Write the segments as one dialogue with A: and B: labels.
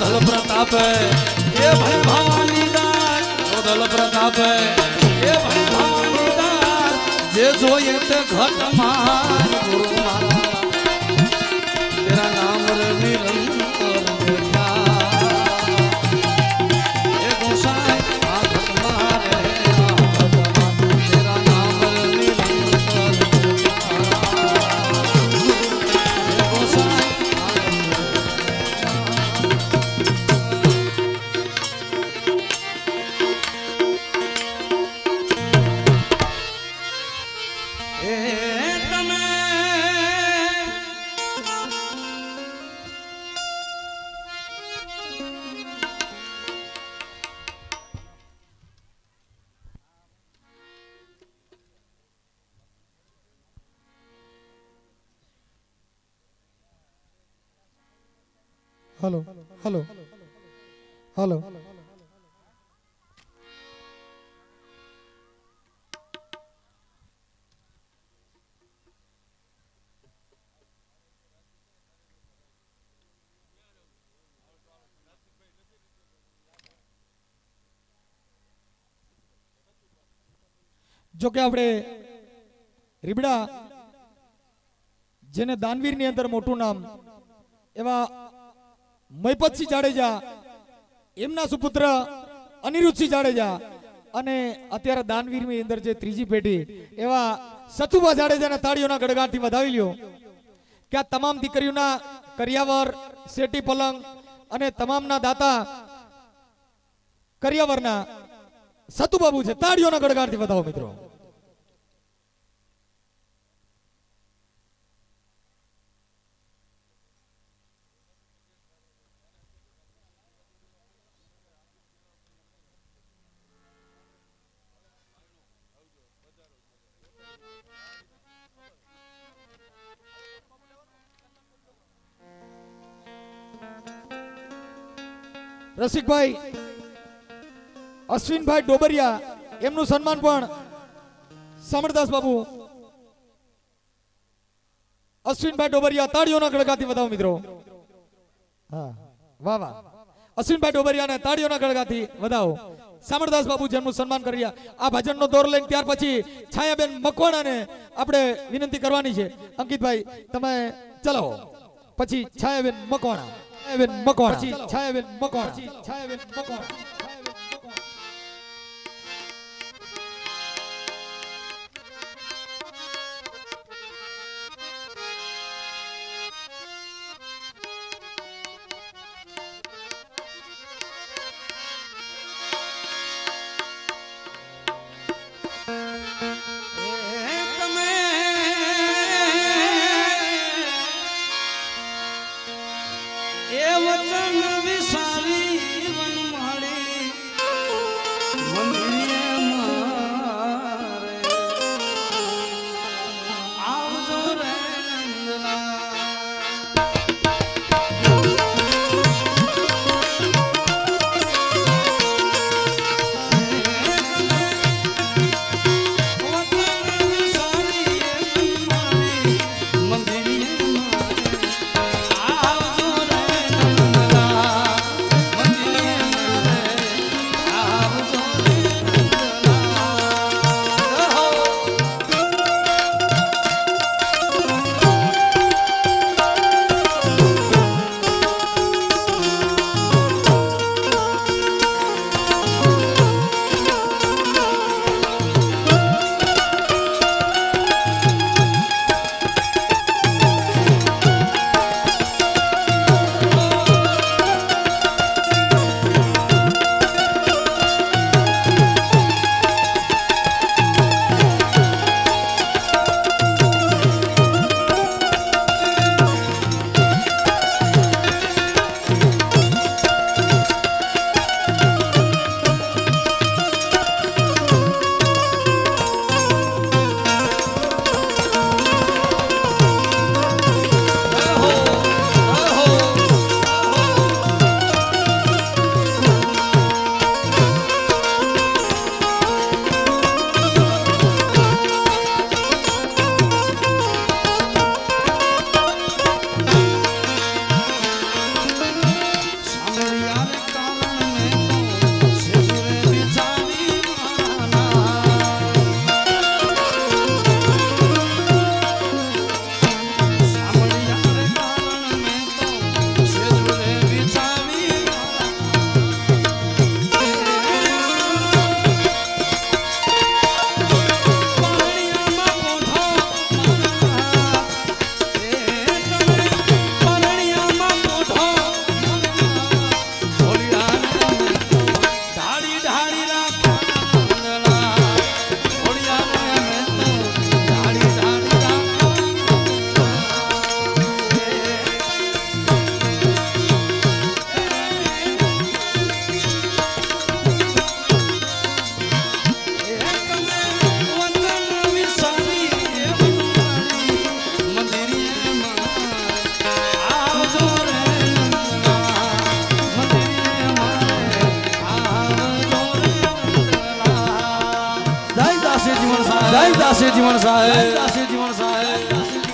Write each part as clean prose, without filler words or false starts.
A: રોદલ પ્રતાપ એ ભાઈ ભવાની દાસ રોદલ પ્રતાપ એ ભાઈ ભવાની દાસ જે જોઈએ તે ઘટ માર ગુરુ મારા તેરા નામ રે નિરંતર એ ગોસાઈ આ ઘટ મારે તેરા નામ રે નિરંતર એ ગોસાઈ
B: हेलो हेलो हेलो जो कि આપણે રીબડા જેને દાનવીરની અંદર મોટું નામ એવા મહિપતસિંહ જાડેજા એમના સુપુત્ર અનિરુદ્ધસિંહ જાડેજા અને અત્યારે દાનવીરની અંદર જે ત્રીજી પેઢી એવા સતુભા જાડેજાના તાળીઓના ગડગાટથી વધાવી લ્યો કે આ તમામ દીકરીઓના કરિયાવર શેટી પલંગ અને તમામના દાતા કરિયાવરના સતુબાબુ છે તાળીઓના ગડગાટથી વધાવો મિત્રો રસિકભાઈ અશ્વિનભાઈ ડોબરિયા એમનું સન્માન પણ સમરદાસ બાબુ અશ્વિનભાઈ ડોબરિયા તાળીઓના ગડગાથી વધાવો મિત્રો હા વાહ વાહ અશ્વિનભાઈ ડોબરિયાને તાળીઓના ગડગાથી વધાવો સમરદાસ બાબુ જેમનું સન્માન કરી રહ્યા આ ભજનનો દોર લઈને ત્યાર પછી છાયાબેન મકવાણાને આપણે વિનંતી કરવાની છે અંકિતભાઈ તમે ચલાવો પછી છાયાબેન મકવાણા છાયાબેન મકવાણા
A: દાસી જીવન સાહેબ દાસી જીવન સાહેબ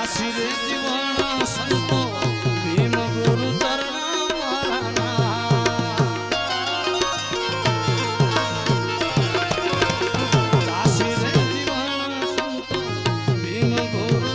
A: દાસી રે જીવન સંતો ભીમ ગુરુ ચરણ મારાના દાસી રે જીવન સંતો ભીમ ગુરુ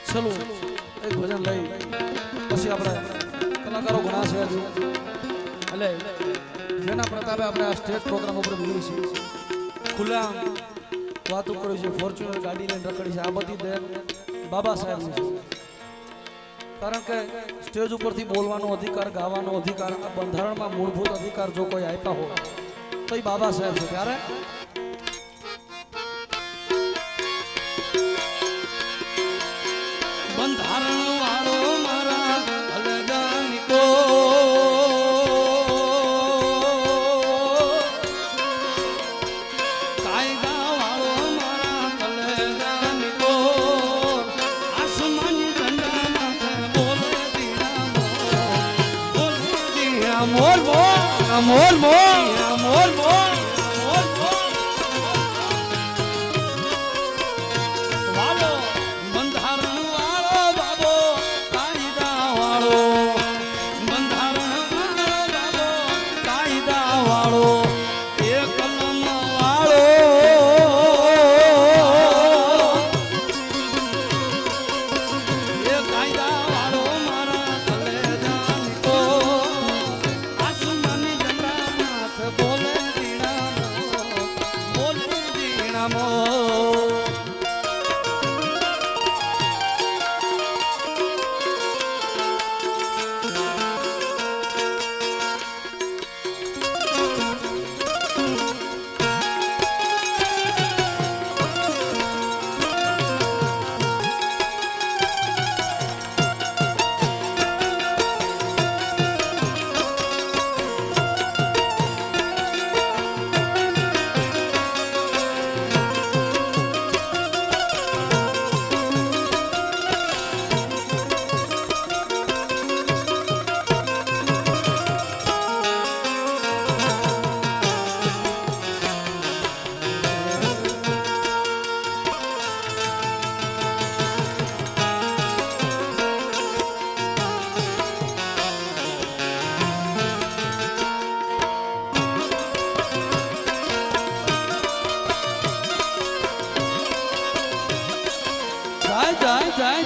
A: ચલો એક ભજન લઈ પછી આપણે કલાકારો ઘણા છે હજુ એટલે જેના પ્રતાપે આપણે આ સ્ટેજ પ્રોગ્રામ ઉપર બોલીએ છીએ ખુલ્લા વાતો કરી છે ફોર્ચ્યુનર ગાડી લઈને રખડી છે આ બધી દેન બાબા સાહેબની છે કારણ કે સ્ટેજ ઉપરથી બોલવાનો અધિકાર ગાવાનો અધિકાર આ બંધારણમાં મૂળભૂત અધિકાર જો કોઈ આપ્યા હોય તો એ બાબા સાહેબ છે ત્યારે બંધારણ વાળો મારા અલગાનિકો કાયદા વાળો મારા કલગાનિકો આસમાની ઝંડા માથે બોલે દીના મોર મોર મોર મોર વાળો બંધારણ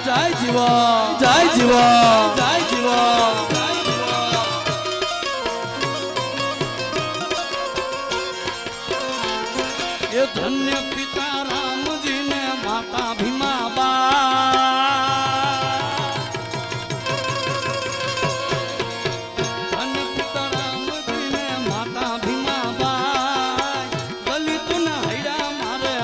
A: જય જીવા જય જીવા જય જીવા એ ધન્ય પિતા રામજી ને માતા ભીમા બા ધન્ય પિતા રામજી ને માતા ભીમા બા દલિત ના હૈડા મારે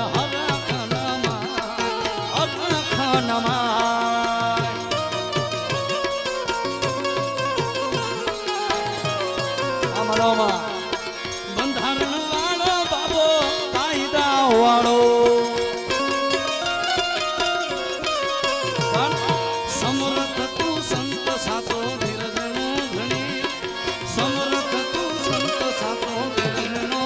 A: બંધારણ વાળો બાબો કાયદા વાળો સમર્થ તું સંત સાચો ધીરજનો ધણી સમર્થ તું સંત સાચો ધીરજનો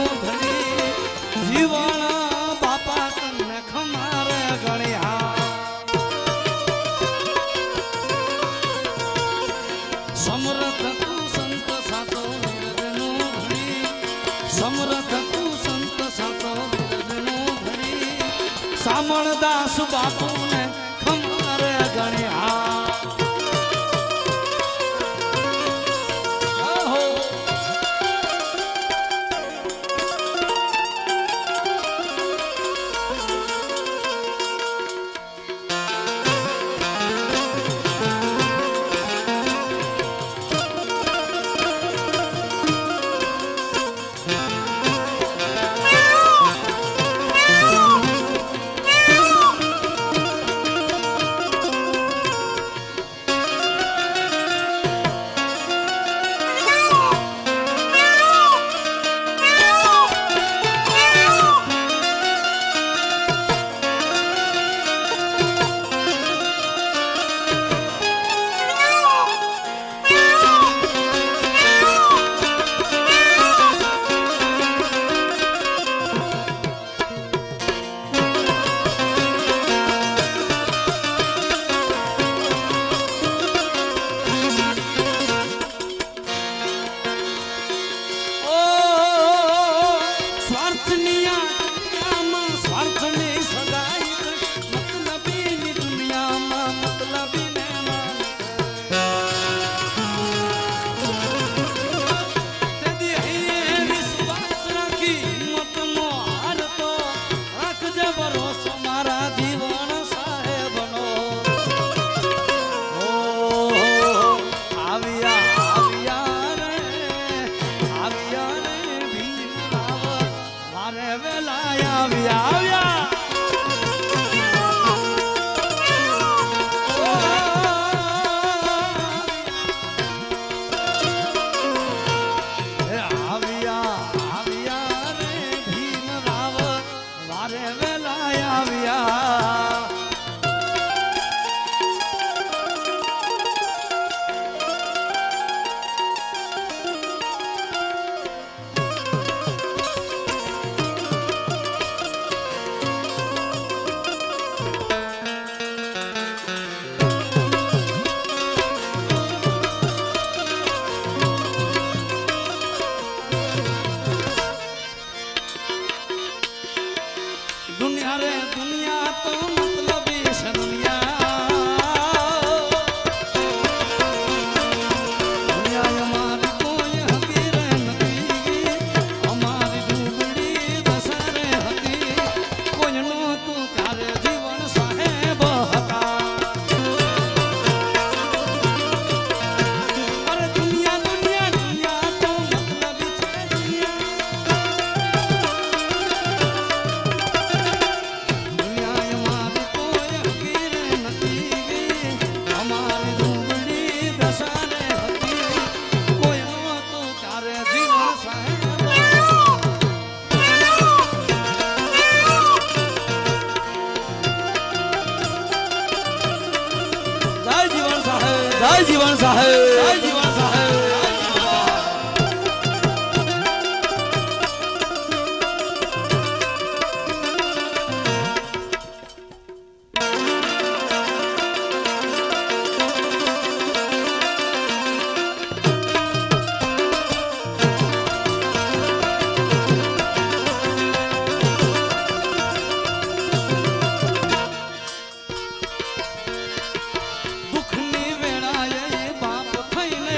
A: સામણદાસ બાપુને ખમારે ગણ્યા જય જીવન સાહેબ જય જીવન સાહેબ દુઃખની વેળાએ બાપ થઈને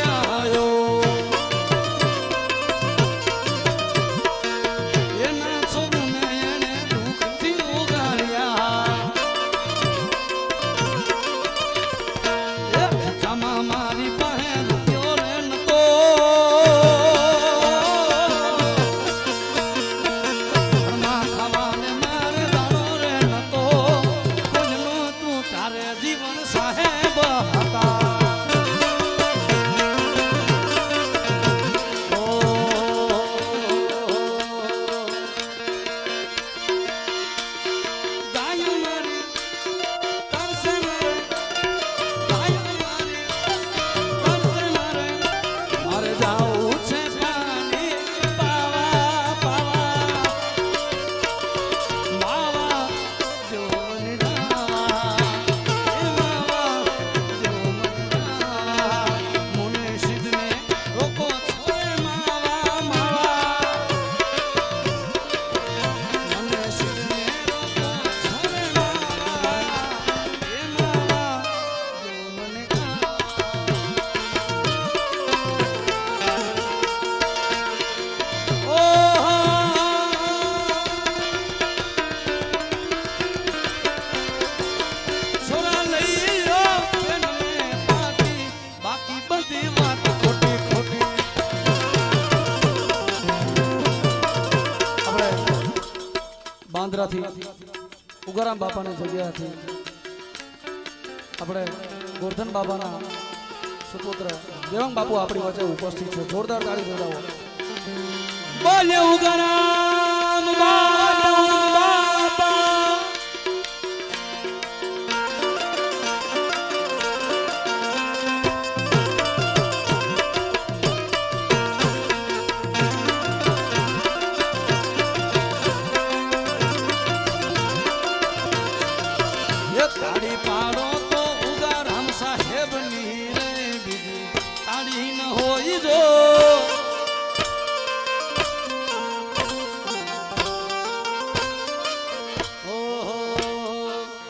A: બાંદ્રાથી ઉગારામ બાપાની જગ્યાથી આપણે ગોરધન બાબાના સુપુત્ર દેવાંગ બાપુ આપણી વચ્ચે ઉપસ્થિત છે. જોરદાર તાળી જોડાવો. બોલે ઉગારામ બાપા. તાળી પાડો તો ઉગારામ સાહેબ ની રે બીજી તાળી ન હોય જો. ઓહો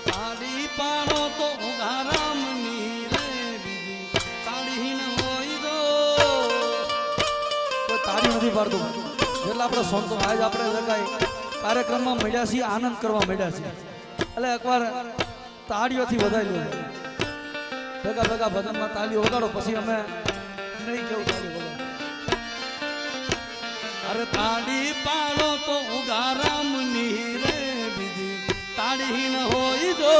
A: તાળી પાડો તો ઉગારામ ની રે બીજી તાળી ન હોય જો. કોઈ તાળી નથી પાડતું. જેટલા આપણે સંતો આજ આપણે લગાઈ કાર્યક્રમમાં મળ્યા છીએ, આનંદ કરવા મળ્યા છીએ. એટલે એકવાર તાળીઓથી વધાઈ લો. ભેગા ભેગા ભજનમાં તાળી વગાડો, પછી અમે નહીં કેવું તાળી વગાડો. અરે તાળી પાડો તો ઉગારામ ની રે બીજી તાળી ન હોય જો.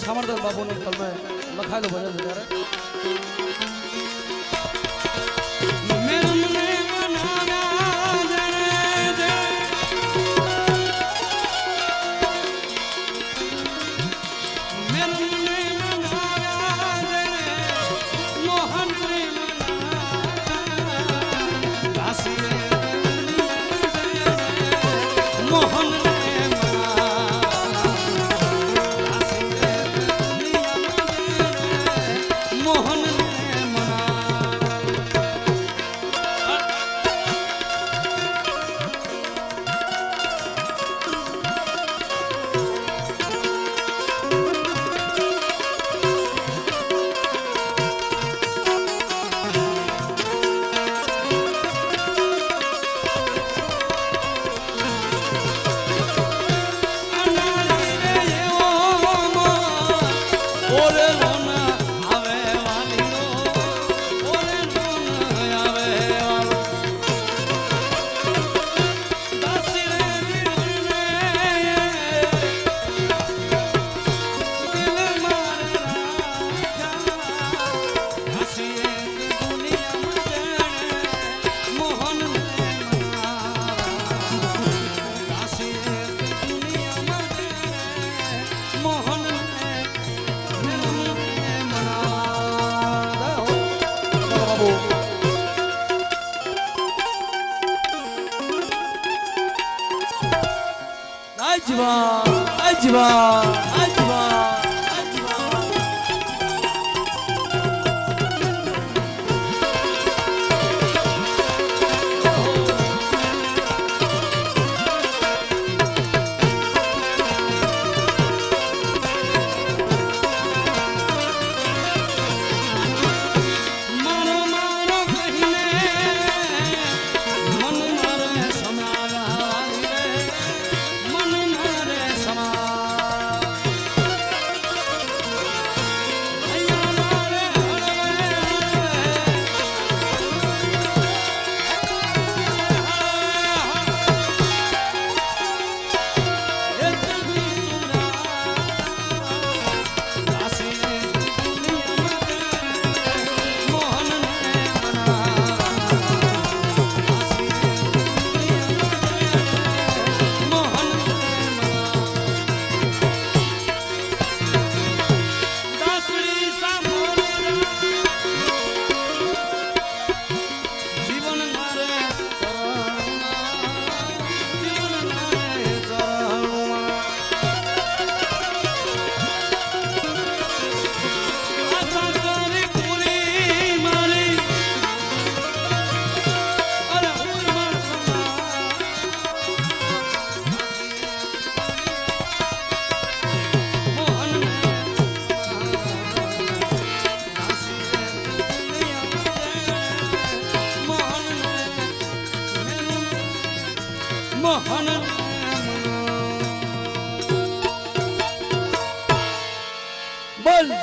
A: સામરદાસ બાપુની કલમે લખાયેલું ભજન છે ત્યારે મોહન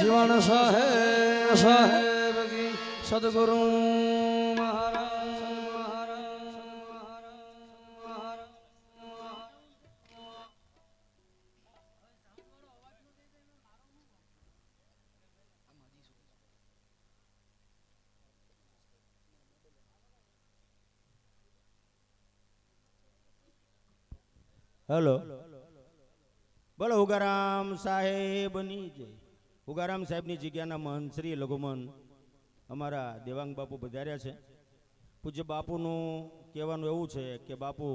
A: જીવન સાહેબ કી સદગુરુ મહારાજ
C: હેલો બોલો ઉગારામ સાહેબની જય. ઉગારામ સાહેબની જગ્યાના મહંત શ્રી લઘુમન અમારા દેવાંગ બાપુ પધાર્યા છે. પૂજ્ય બાપુનું કહેવાનું એવું છે કે બાપુ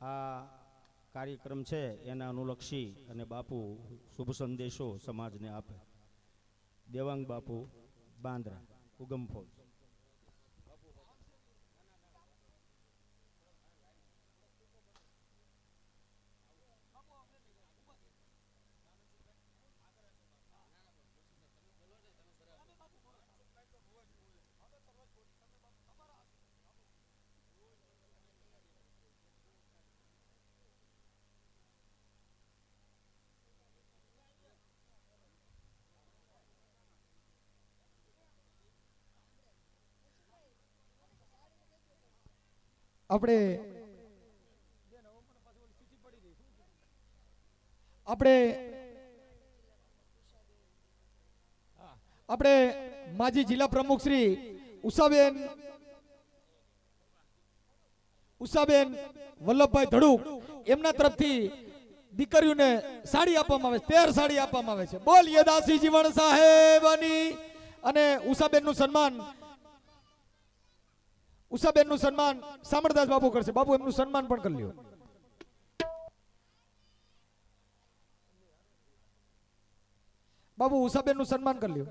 C: આ કાર્યક્રમ છે એના અનુલક્ષી અને બાપુ શુભ સંદેશો સમાજને આપે. દેવાંગ બાપુ બાંદ્રા ઉગમ ફોજ.
B: આપણે આપણે આપણે માજી જિલ્લા પ્રમુખ શ્રી ઉષાબેન વલ્લભભાઈ ધડુક એમના તરફથી દીકરીઓને સાડી આપવામાં આવે છે. 13 સાડી આપવામાં આવે છે. બોલીએ દાસી જીવન સાહેબની. અને ઉષાબેનનું સન્માન સામળદાસ બાપુ કરશે. બાપુ એમનું સન્માન પણ કરી લ્યો. બાપુ ઉષાબેનનું સન્માન કરી લ્યો.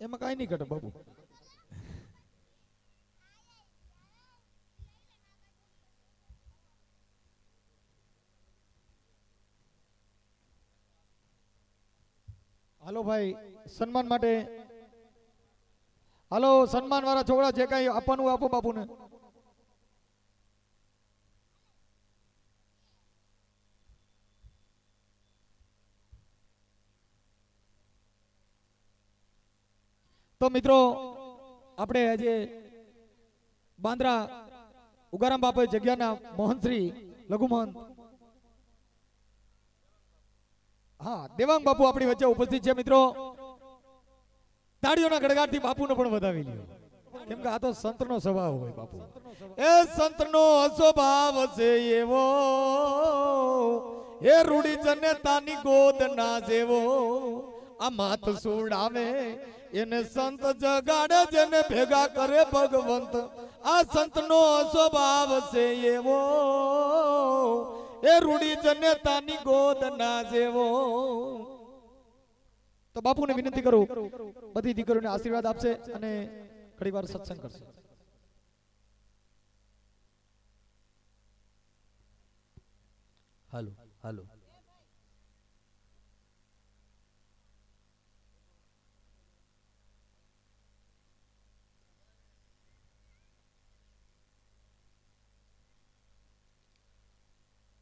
B: એમાં કઈ નહીં ઘટે બાપુ. હાલો ભાઈ, સન્માન માટે હાલો. સન્માન વાળા છોકરા જે કઈ આપવાનું આપો બાપુને. તો મિત્રો આપણે આજે બાંદ્રા ઉગારામ બાપા જગ્યાના મોહનશ્રી લઘુમહંત દેવાંગ બાપુ આપણી વચ્ચે ઉપસ્થિત છે. મિત્રો તાળીઓના ગડગાટથી બાપુને પણ વધાવી લ્યો, કેમ કે આ તો સંતનો સ્વભાવ હોય. બાપુ એ સંતનો સ્વભાવ છે એવો, એ રૂડી જનેતાની ગોદ ના જેવો. આ માત સુડાવે એને સંત જગાડે, જેને ભેગા કરે ભગવંત. આ સંતનો સ્વભાવ છે એવો, એ રૂડી જનેતાની ગોદ ના જેવો. તો બાપુને વિનંતી કરું, બધી દીકરીઓને આશીર્વાદ આપશે અને ઘણી વાર સત્સંગ કરશે.
D: હાલો હાલો.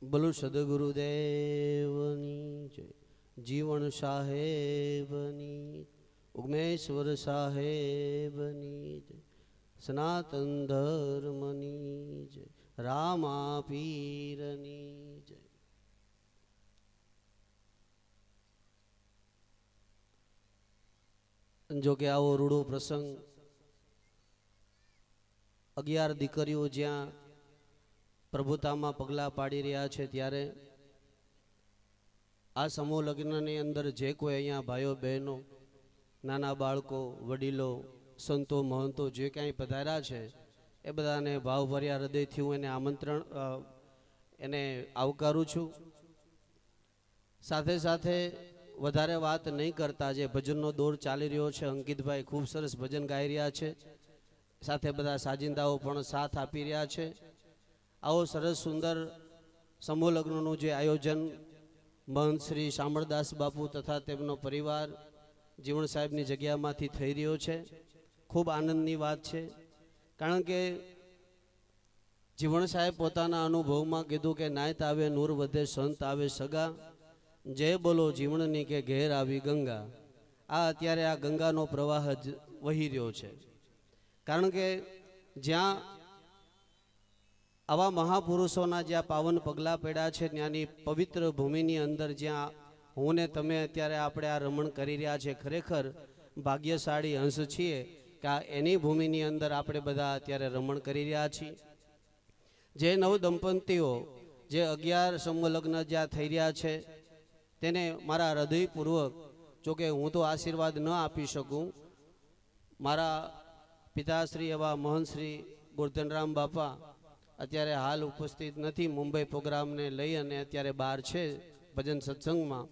D: બોલો સદગુરુદેવની જય. જીવન સાહેબની, ઉગમેશ્વર સાહેબની જય. સનાતન ધર્મની જય. રામા પીરની જય. જો કે આવો રૂડો પ્રસંગ, 11 દીકરીઓ જ્યાં પ્રભુતામાં પગલાં પાડી રહ્યા છે, ત્યારે આ સમૂહ લગ્નની અંદર જે કોઈ અહીંયા ભાઈઓ બહેનો, નાના બાળકો, વડીલો, સંતો, મહંતો જે કાંઈ પધાર્યા છે, એ બધાને ભાવભર્યા હૃદયથી હું એને આમંત્રણ એને આવકારું છું. સાથે સાથે વધારે વાત નહીં કરતા, જે ભજનનો દોર ચાલી રહ્યો છે, અંકિતભાઈ ખૂબ સરસ ભજન ગાઈ રહ્યા છે, સાથે બધા સાજિંદાઓ પણ સાથ આપી રહ્યા છે. આવો સરસ સુંદર સમૂહ લગ્નનું જે આયોજન મહંત શ્રી શામળદાસ બાપુ તથા તેમનો પરિવાર જીવણ સાહેબની જગ્યામાંથી થઈ રહ્યો છે. ખૂબ આનંદની વાત છે, કારણ કે જીવણ સાહેબ પોતાના અનુભવમાં કીધું કે નાયત આવે નૂર વધે સંત આવે સગા, જય બોલો જીવણની કે ઘેર આવી ગંગા. આ અત્યારે આ ગંગાનો પ્રવાહ જ વહી રહ્યો છે, કારણ કે જ્યાં આવા મહાપુરુષોના જ્યાં પાવન પગલાં પડ્યા છે ત્યાંની પવિત્ર ભૂમિની અંદર જ્યાં હું ને તમે અત્યારે આપણે આ રમણ કરી રહ્યા છે, ખરેખર ભાગ્યશાળી અંશ છીએ કે આ એની ભૂમિની અંદર આપણે બધા અત્યારે રમણ કરી રહ્યા છીએ. જે નવ દંપતીઓ જે 11 સમૂહ લગ્ન જ્યાં થઈ રહ્યા છે તેને મારા હૃદયપૂર્વક, જોકે હું તો આશીર્વાદ ન આપી શકું, મારા પિતાશ્રી એવા મહંત શ્રી ગોરધનરામ બાપા અત્યારે હાલ ઉપસ્થિત નથી, મુંબઈ પ્રોગ્રામને લઈ અને અત્યારે બહાર છે ભજન સત્સંગમાં,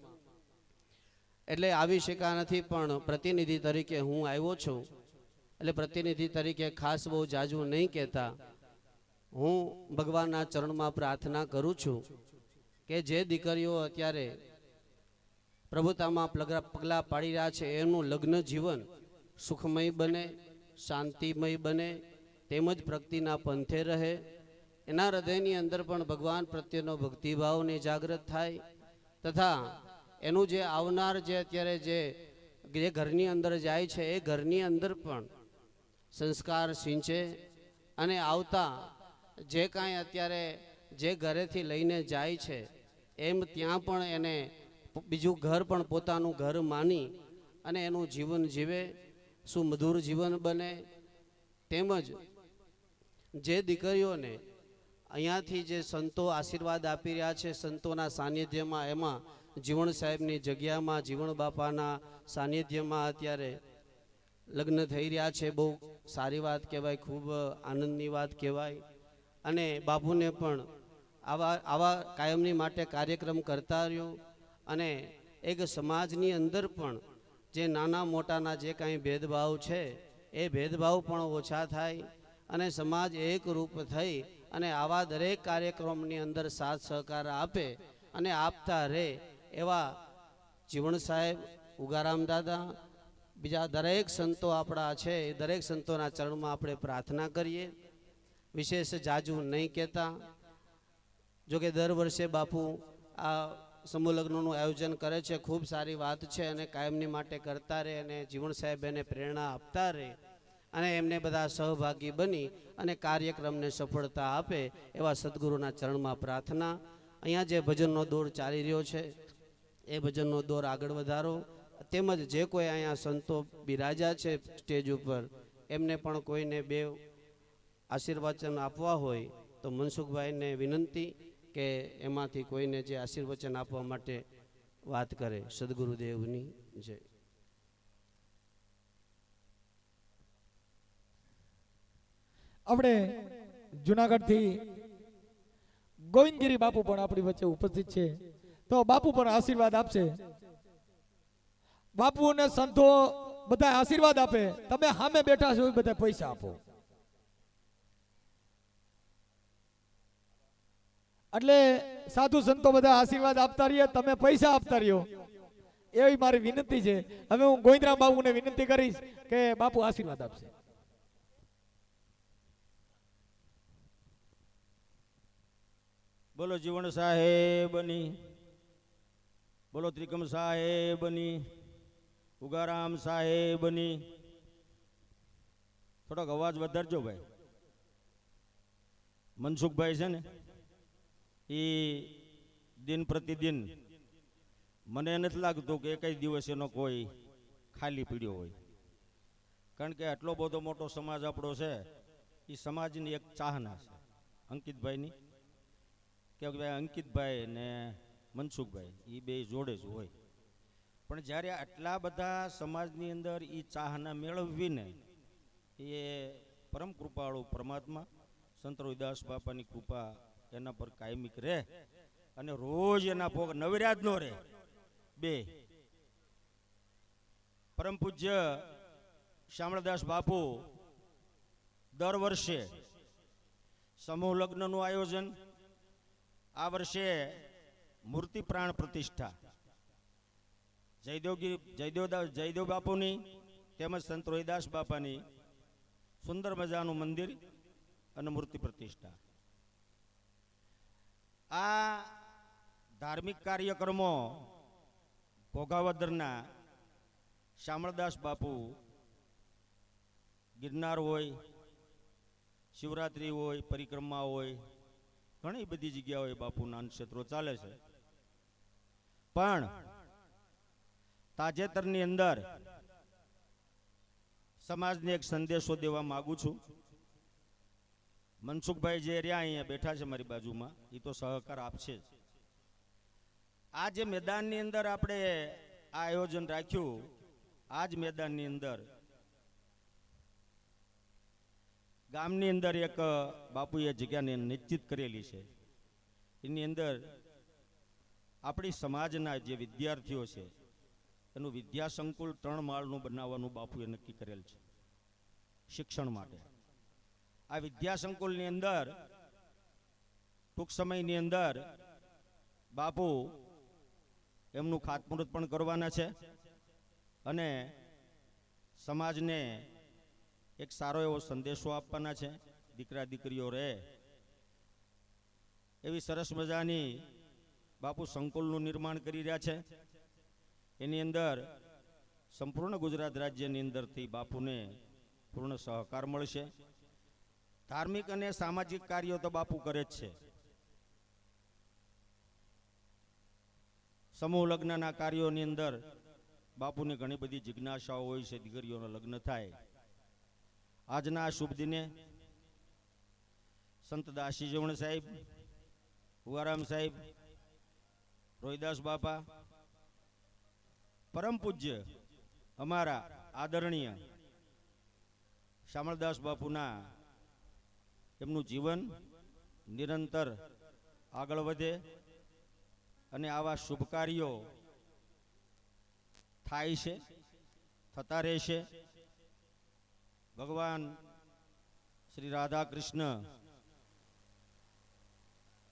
D: એટલે આવી શક્યા નથી. પણ પ્રતિનિધિ તરીકે હું આવ્યો છું, એટલે પ્રતિનિધિ તરીકે ખાસ બહુ જાજુ નહીં કહેતા, હું ભગવાનના ચરણમાં પ્રાર્થના કરું છું કે જે દીકરીઓ અત્યારે પ્રભુતામાં પગલાં પાડી રહ્યા છે એનું લગ્ન જીવન સુખમય બને, શાંતિમય બને, તેમજ પ્રગતિના પંથે રહે, એના હૃદયની અંદર પણ ભગવાન પ્રત્યેનો ભક્તિભાવને જાગૃત થાય, તથા એનું જે આવનાર જે અત્યારે જે ઘરની અંદર જાય છે એ ઘરની અંદર પણ સંસ્કાર સિંચે, અને આવતા જે કાંઈ અત્યારે જે ઘરેથી લઈને જાય છે એમ ત્યાં પણ એને બીજું ઘર પણ પોતાનું ઘર માની અને એનું જીવન જીવે, સુમધુર જીવન બને. તેમજ જે દીકરીઓને અહીંયાથી જે સંતો આશીર્વાદ આપી રહ્યા છે સંતોના સાનિધ્યમાં, એમાં જીવણ સાહેબની જગ્યામાં જીવણ બાપાના સાનિધ્યમાં અત્યારે લગ્ન થઈ રહ્યા છે. બહુ સારી વાત કહેવાય, ખૂબ આનંદની વાત કહેવાય. અને બાપુને પણ આવા કાયમની માટે કાર્યક્રમ કરતા રહ્યો, અને એક સમાજની અંદર પણ જે નાના મોટાના જે કાંઈ ભેદભાવ છે એ ભેદભાવ પણ ઓછા થાય, અને સમાજ એક રૂપ થઈ અને આવા દરેક કાર્યક્રમની અંદર સાથ સહકાર આપે અને આપતા રહે એવા જીવણ સાહેબ, ઉગારામ દાદા, બીજા દરેક સંતો આપણા છે એ દરેક સંતોના ચરણમાં આપણે પ્રાર્થના કરીએ. વિશેષ જાજુ નહીં કહેતા, જોકે દર વર્ષે બાપુ આ સમૂહ લગ્નનું આયોજન કરે છે, ખૂબ સારી વાત છે, અને કાયમની માટે કરતા રહે અને જીવણ સાહેબ એને પ્રેરણા આપતા રહે અને એમને બધા સહભાગી બની અને કાર્યક્રમને સફળતા આપે એવા સદગુરુના ચરણમાં પ્રાર્થના. અહીંયા જે ભજનનો દોર ચાલી રહ્યો છે એ ભજનનો દોર આગળ વધારો, તેમજ જે કોઈ અહીંયા સંતો બિરાજા છે સ્ટેજ ઉપર એમને પણ કોઈને બે આશીર્વચન આપવા હોય તો મનસુખભાઈને વિનંતી કે એમાંથી કોઈને જે આશીર્વચન આપવા માટે વાત કરે. સદગુરુદેવની જય.
B: આપણે જુનાગઢથી ગોવિંદગીરી બાપુ પણ આપણી વચ્ચે ઉપસ્થિત છે, તો બાપુ પણ આશીર્વાદ આપશે. બાપુ અને સંતો બધા આશીર્વાદ આપે, તમે સામે બેઠા છો એ બધા પૈસા આપો. એટલે સાધુ સંતો બધા આશીર્વાદ આપતા રહીએ, તમે પૈસા આપતા રહ્યો, એવી મારી વિનંતી છે. હવે હું ગોવિંદરામ બાપુને વિનંતી કરીશ કે બાપુ આશીર્વાદ આપશે.
C: બોલો જીવણ સાહેબની, બોલો ત્રિકમ સાહેબની, ઉગારામ સાહેબની. થોડોક અવાજ વધારજો ભાઈ. મનસુખભાઈ છે ને એ દિન પ્રતિદિન મને નથી લાગતું કે એક દિવસ એનો કોઈ ખાલી પીડ્યો હોય, કારણ કે આટલો બધો મોટો સમાજ આપણો છે, એ સમાજની એક ચાહના છે અંકિતભાઈની, કે ભાઈ અંકિતભાઈ ને મનસુખભાઈ એ બે જોડે જ હોય. પણ જ્યારે આટલા બધા સમાજની અંદર એ ચાહના મેળવવીને એ પરમ કૃપાળુ પરમાત્મા સંત રોહિદાસ બાપાની કૃપા એના પર કાયમિક રહે અને રોજ એના ભોગ નવરાજ નો રહે. બે પરમ પૂજ્ય શામળદાસ બાપુ દર વર્ષે સમૂહ લગ્નનું આયોજન, આ વર્ષે મૂર્તિ પ્રાણ પ્રતિષ્ઠા જયદેવ બાપુની તેમજ સંત રોહિદાસ બાપાની સુંદર મજાનું મંદિર અને મૂર્તિ પ્રતિષ્ઠા. આ ધાર્મિક કાર્યક્રમો ઘોઘાવદરના શામળદાસ બાપુ ગિરનાર હોય, શિવરાત્રી હોય, પરિક્રમા હોય, ઘણી બધી જગ્યાઓએ બાપુના ક્ષેત્રો ચાલે છે. પણ તાજેતરની અંદર સમાજને એક સંદેશો દેવા માંગુ છું. મનસુખભાઈ જે રહ્યા અહીંયા બેઠા છે મારી બાજુમાં, એ તો સહકાર આપશે જ. આ જે મેદાનની અંદર આપણે આ આયોજન રાખ્યું, આ જ મેદાનની અંદર ગામની અંદર એક બાપુએ જગ્યાને નિશ્ચિત કરેલી છે. એની અંદર આપણી સમાજના જે વિદ્યાર્થીઓ છે એનું વિદ્યા સંકુલ 3 માળનું બનાવવાનું બાપુએ નક્કી કરેલ છે શિક્ષણ માટે. આ વિદ્યા સંકુલની અંદર ટૂંક સમયની અંદર બાપુ એમનું ખાતમુહૂર્ત પણ કરવાના છે અને સમાજને એક સારો એવો સંદેશો આપવાના છે. દીકરા દીકરીઓ રહે એવી સરસ મજાની બાપુ સંકુલનું નિર્માણ કરી રહ્યા છે. એની અંદર સંપૂર્ણ ગુજરાત રાજ્યની અંદરથી બાપુને પૂર્ણ સહકાર મળશે. ધાર્મિક અને સામાજિક કાર્યો તો બાપુ કરે જ છે. સમૂહ લગ્નના કાર્યોની અંદર બાપુની ઘણી બધી જિજ્ઞાસાઓ હોય છે. દીકરીઓના લગ્ન થાય. આજના આ શુભ દિને સંત દાસી જવણ સાહેબ, ઉગારામ સાહેબ, રોહિદાસ બાપા, પરમ પૂજ્ય અમારા આદરણીય શામળદાસ બાપુના એમનું જીવન નિરંતર આગળ વધે અને આવા શુભ કાર્યો થાય છે, થતા રહેશે. ભગવાન શ્રી રાધા કૃષ્ણ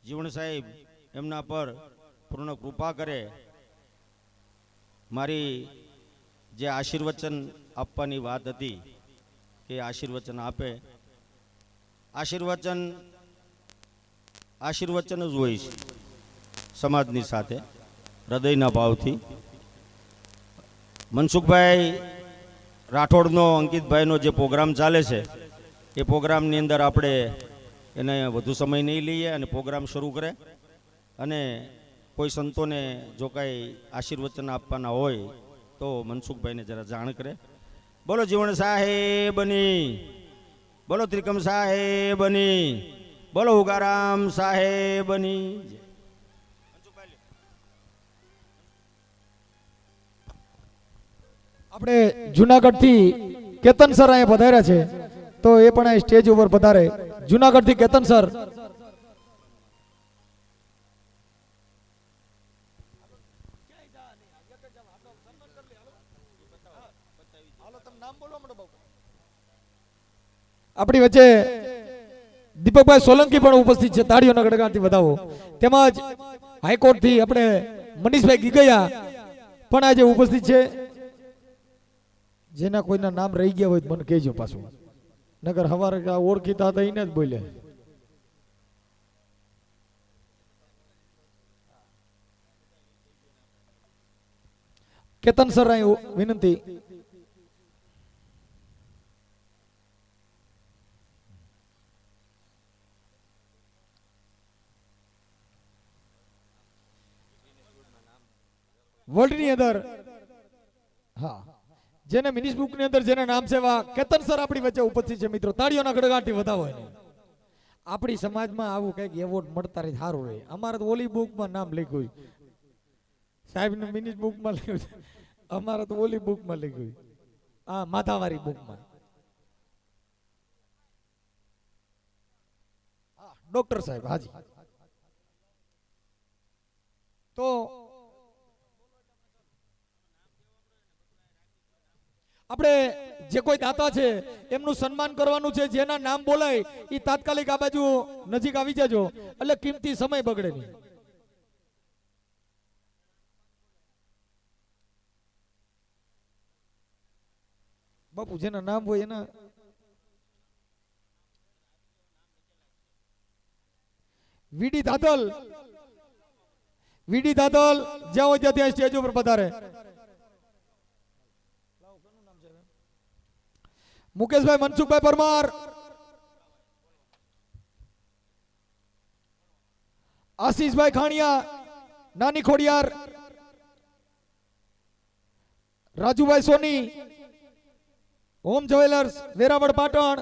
C: જીવણ સાહેબ એમના પર પૂર્ણ કૃપા કરે. મારી જે આશીર્વચન આપવાની વાત હતી કે આશીર્વચન આપે, આશીર્વચન જ હોય છે સમાજની સાથે હૃદયના ભાવથી. મનસુખભાઈ રાઠોડનો, અંકિતભાઈનો જે પ્રોગ્રામ ચાલે છે એ પ્રોગ્રામની અંદર આપણે એને વધુ સમય નહીં લઈએ અને પ્રોગ્રામ શરૂ કરે અને કોઈ સંતોને જો કાંઈ આશીર્વચન આપવાના હોય તો મનસુખભાઈને જરા જાણ કરે. બોલો જીવણ સાહેબની, બોલો ત્રિકમ સાહેબની, બોલો ઉગારામ સાહેબની.
B: આપણે જુનાગઢ થી કેતન સર અહીંયા પધાર્યા છે, તો એ પણ આ સ્ટેજ ઉપર પધારે. જુનાગઢ થી કેતન સર. આપણી વચ્ચે દીપકભાઈ સોલંકી પણ ઉપસ્થિત છે. તાળીઓના ગડગડાટથી વધાવો. તેમજ હાઈકોર્ટ થી આપણે મનીષભાઈ ગીગયા પણ આજે ઉપસ્થિત છે. જેના કોઈના નામ રહી ગયા હોય મને કહેજો પાછું, નગર હવારે ઓળખીતા હતા એને જ બોલે. કેતન સર અહીં વિનંતી. વર્લ્ડની અંદર હા જેને મિનિસ બુક ની અંદર જેના નામ છે કેતન સર આપણી વચ્ચે ઉપસ્થિત છે. મિત્રો તાળીઓના ગડગડાટથી વધાવો એને. આપણી સમાજમાં આવું કંઈક એવોર્ડ મળતા રહે સારું રહે. અમારે તો ઓલી બુકમાં નામ લખ્યું સાહેબ ને મિનિસ બુકમાં લખ્યું, અમારે તો ઓલી બુકમાં લખ્યું આ માથાવારી બુકમાં. ડોક્ટર સાહેબ હાજી. તો આપણે જે કોઈ દાતા છે એમનું સન્માન કરવાનું છે. જેના નામ બોલાય એ તાત્કાલિક આ બાજુ નજીક આવી જજો એટલે કિંમતી સમય બગડે નહીં. બાપુ જેના નામ હોય એના વીડી દાદલ જ્યાં હોય ત્યાં સ્ટેજ ઉપર પધારે. મુકેશભાઈ મનસુખભાઈ પરમાર, આશીષભાઈ ખાણિયા નાની ખોડિયાર, રાજુભાઈ સોની હોમ જ્વેલર્સ વેરાવળ પાટણ.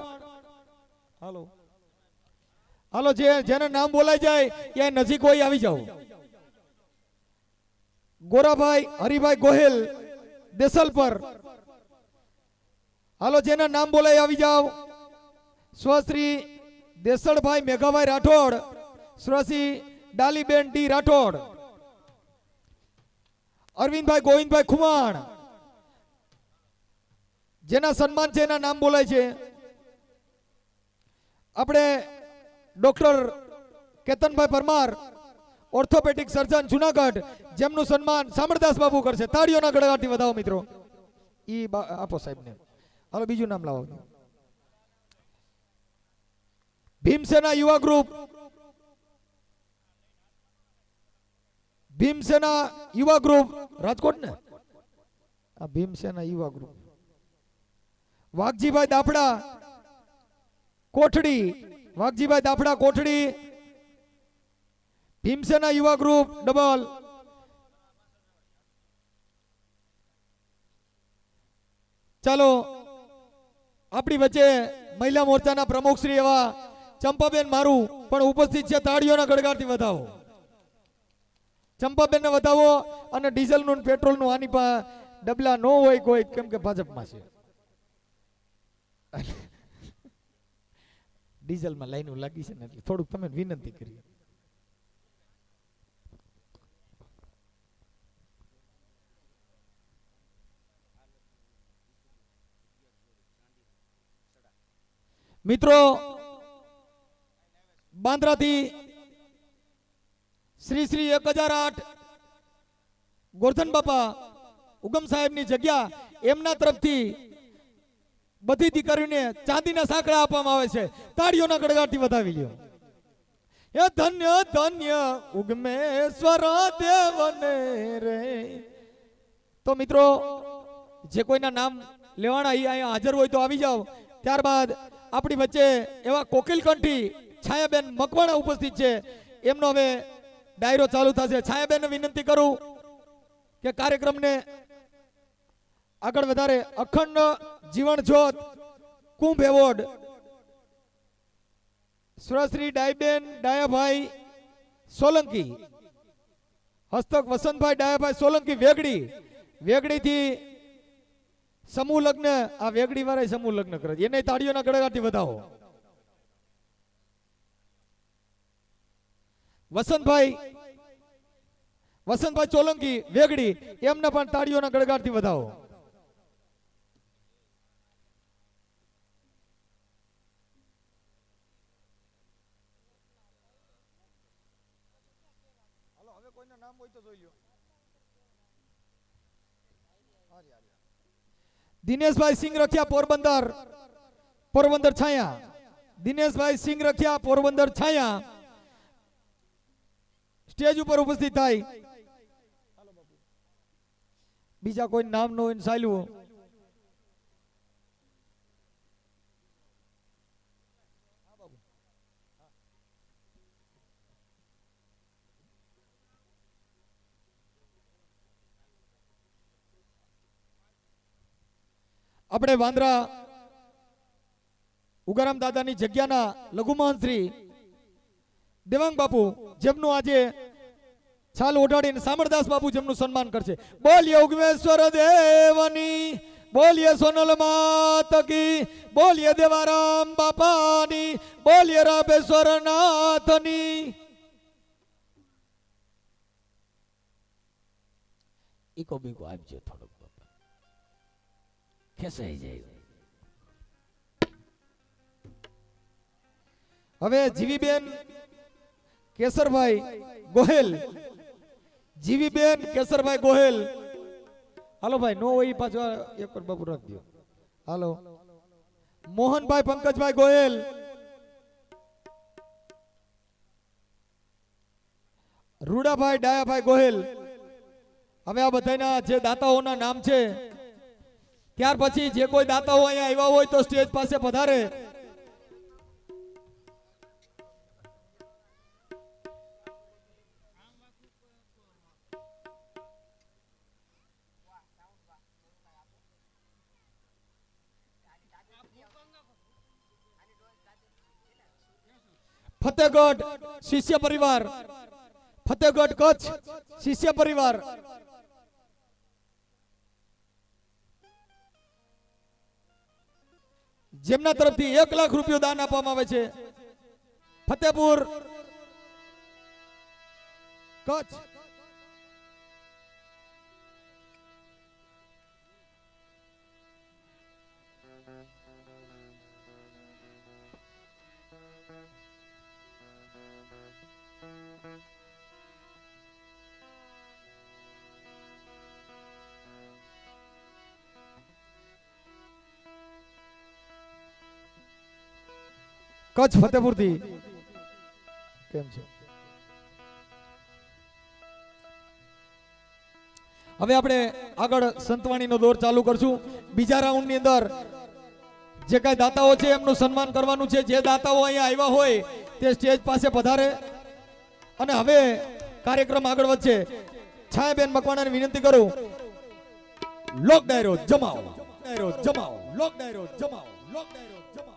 B: હાલો હાલો, જેને નામ બોલાઈ જાય ત્યાં નજીક હોય આવી જાઓ. ગોરાભાઈ હરિભાઈ ગોહિલ દેસલપર. હાલો, જેના નામ બોલાય આવી જાઓ. સ્વશ્રી દેસળભાઈ મેઘાભાઈ રાઠોડ, સ્વશ્રી ડાલીબેન ડી રાઠોડ, અરવિંદભાઈ ગોવિંદભાઈ ખુમાણ. જેના સન્માન છે એના નામ બોલાય છે. આપણે ડોક્ટર કેતનભાઈ પરમાર, ઓર્થોપેડિક સર્જન જુનાગઢ, જેમનું સન્માન સામળદાસ બાબુ કરશે. તાળીઓના ગળગાટથી વધાવો મિત્રો. ઈ આપો સાહેબને. હાલો, બીજું નામ લાવો. ભીમસેના યુવા ગ્રુપ, ભીમસેના યુવા ગ્રુપ રાજકોટ ને, આ ભીમસેના યુવા ગ્રુપ. વાઘજીભાઈ દાફડા કોઠડી, વાઘજીભાઈ દાફડા કોઠડી, ભીમસેના યુવા ગ્રુપ ડબલ. ચાલો, આપણી વચ્ચે મહિલા મોરચાના પ્રમુખ શ્રી એવા ચંપાબેન મારું પણ ઉપસ્થિત છે. તાળીઓના ગડગાડથી વધાવો. ચંપાબેન ને વધાવો. અને ડીઝલ નું પેટ્રોલ નું આની પા ડબલા ન હોય કોઈ, કેમ કે ભાજપમાં છે. ડીઝલમાં લાઈનો લાગી છે ને એટલે થોડુંક તમે વિનંતી કરી. મિત્રો, બાંદ્રાથી શ્રી શ્રી 1008 ગોરધન બાપા ઉગમ સાહેબની જગ્યા, એમના તરફથી બધી દીકરીઓને ચાંદીના સાંકળા આપવામાં આવે છે. તાળીઓના ગડગાટથી વધાવી લ્યો. એ ધન્ય ધન્ય ઉગમેશ્વર દેવને રે. તો મિત્રો, જે કોઈના નામ લેવાના અહીંયા હાજર હોય તો આવી જાઓ. ત્યારબાદ આપણી વચ્ચે એવા કોકિલ કંઠી છાયાબેન મકવાણા ઉપસ્થિત છે. એમનો હવે ડાયરો ચાલુ થશે. છાયાબેનને વિનંતી કરું કે કાર્યક્રમને આગળ વધારે. અખંડ જીવન જ્યોત કુંભ એવોર્ડ શ્રી ડાયબેન ડાયાભાઈ સોલંકી, હસ્તક વસંતભાઈ ડાયાભાઈ સોલંકી વેગડી, વેગડીથી સમૂહ લગ્ન. આ વેગડી વાળા સમૂહ લગ્ન કરે, એને તાળીઓના ગડગાટથી વધાવો. વસંતભાઈ સોલંકી વેગડી, એમને પણ તાળીઓના ગડગાટથી વધાવો. દિનેશભાઈ સિંહ રખિયા પોરબંદર, પોરબંદર છાયા. દિનેશભાઈ સિંહ રખિયા પોરબંદર છાયા સ્ટેજ ઉપર ઉપસ્થિત થાય. બીજા કોઈ નામ નો હોય ચાલ્યું. આપણે વાંદરા ઉગારામ દાદાની જગ્યાના લઘુમહંત શ્રી દેવાંગ બાપુ, જેમનું આજે છાલ ઓઢાડીને સામળદાસ બાપુ જેમનું સન્માન કરશે. બોલીએ ઉગમેશ્વર દેવની, બોલીએ સોનલ માત કી, બોલીએ દેવારામ બાપાની, બોલીએ રામેશ્વર નાથની. ઈકો બીકો આપજો થોડુંક, ખેસાઈ જાય. હવે જીવીબેન કેસરભાઈ ગોહેલ, જીવીબેન કેસરભાઈ ગોહેલ. હાલો ભાઈ, નો હોય પાછો એક બાબુ રાખી દો. હાલો મોહનભાઈ પંકજભાઈ ગોયલ, રૂડાભાઈ ડાયાભાઈ ગોહિલ. હવે આ બધાના જે દાતાઓના નામ છે, ત્યાર પછી જે કોઈ દાતાઓ અહીંયા આવ્યા હોય તો સ્ટેજ પાસે પધારે. ફતેહગઢ શિષ્ય પરિવાર, ફતેહગઢ કચ્છ શિષ્ય પરિવાર, જેમના તરફથી 1 લાખ રૂપિયા દાન આપવામાં આવે છે. ફતેહપુર કચ્છ. કચ્છ ફતેહપુર થી કેમ છે? હવે આપણે આગળ સંતવાણીનો દોર ચાલુ કરશું. બીજા રાઉન્ડ ની અંદર જે કઈ દાતાઓ છે એમનું સન્માન કરવાનું છે. જે દાતાઓ અહીંયા આવ્યા હોય તે સ્ટેજ પાસે પધારે. અને હવે કાર્યક્રમ આગળ વધશે. છાયાબેન મકવાણાને વિનંતી કરું, લોક ડાયરો જમાવો, ડાયરો જમાવો, લોક ડાયરો જમાવો, લોક ડાયરો જમાવો.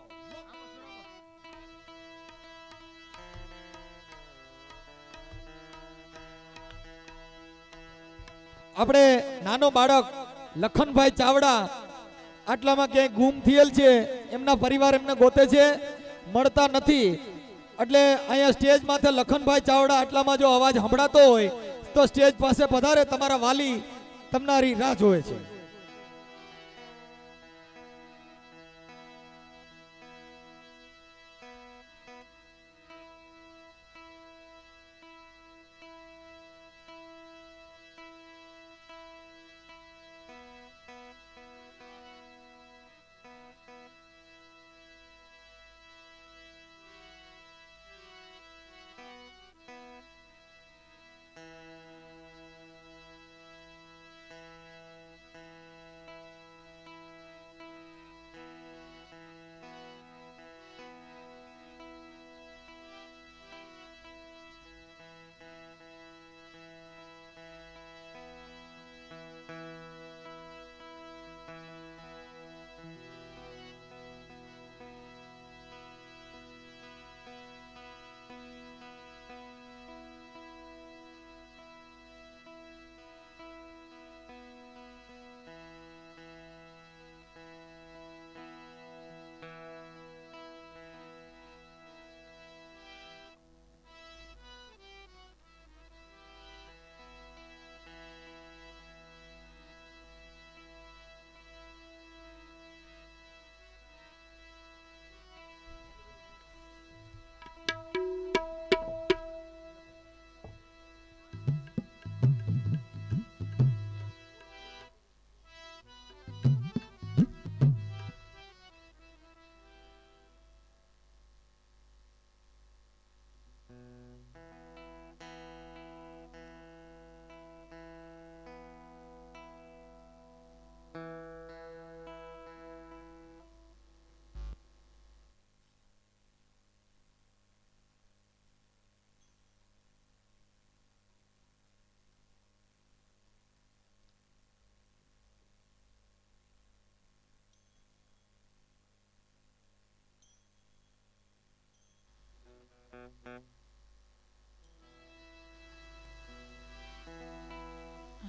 B: આપણે નાનો બાળક લખનભાઈ ચાવડા આટલામાં ક્યાંય ગુમ થયેલ છે, એમના પરિવાર એમને ગોતે છે, મળતા નથી. એટલે અહીંયા સ્ટેજ માથે લખનભાઈ ચાવડા આટલામાં જો અવાજ સંભળાતો હોય તો સ્ટેજ પાસે પધારે. તમારા વાલી તમારી રાહ જોવે છે.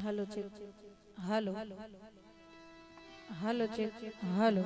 E: હાલો ચેક હાલો હાલો ચેક હાલો